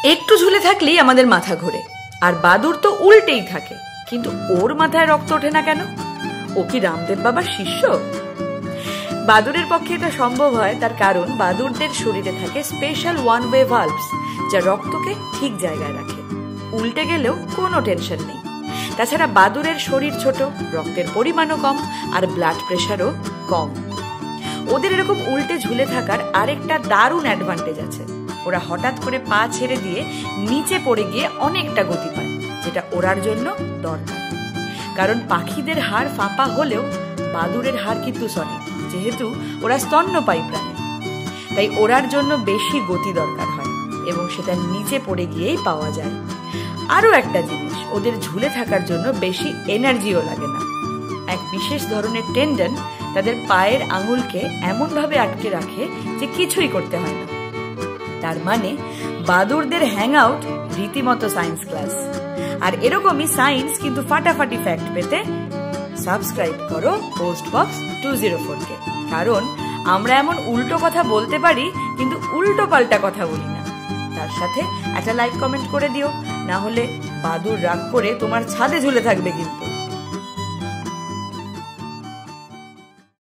একটু ঝুলে থাকলেই আমাদের মাথা ঘোরে, আর বাদুর তো উল্টেই থাকে, কিন্তু ওর মাথায় রক্ত ওঠে না কেন? ও কি রামদেব বাবার শিষ্য? বাদুরের পক্ষে এটা সম্ভব হয় তার কারণ বাদুরদের শরীরে থাকে স্পেশাল ওয়ান ওয়ে ভালভস, যা রক্তকে ঠিক জায়গায় রাখে। উল্টে গেলেও কোনো টেনশন নেই। তাছাড়া বাদুরের শরীর ছোট, রক্তের পরিমাণও কম, আর ব্লাড প্রেশারও কম। ওদের এরকম উল্টে ঝুলে থাকার আরেকটা দারুণ অ্যাডভান্টেজ আছে। ওরা হঠাৎ করে পা ছেড়ে দিয়ে নিচে পড়ে গিয়ে অনেকটা গতি পায়, যেটা ওড়ার জন্য দরকার। কারণ পাখিদের হাড় ফাঁপা হলেও বাদুরের হাড় কিন্তু সলিড, যেহেতু ওরা স্তন্যপায়ী প্রাণী। তাই ওড়ার জন্য বেশি গতি দরকার হয়, এবং সেটা নিচে পড়ে গিয়েই পাওয়া যায়। আরও একটা জিনিস, ওদের ঝুলে থাকার জন্য বেশি এনার্জিও লাগে না। এক বিশেষ ধরনের টেন্ডন তাদের পায়ের আঙুলকে এমনভাবে আটকে রাখে যে কিছুই করতে হয় না। তার মানে বাদুরদের হ্যাং আউট রীতিমতো সায়েন্স ক্লাস। আর এরকমই সায়েন্স কিন্তু ফাটাফাটি ফ্যাক্ট পেতে সাবস্ক্রাইব করো পোস্ট বক্স 204 কে। কারণ আমরা এমন উল্টো কথা বলতে পারি, কিন্তু উল্টো পাল্টা কথা বলি না। তার সাথে একটা লাইক কমেন্ট করে দিও, না হলে বাদুর রাগ করে তোমার ছাদে ঝুলে থাকবে কিন্তু।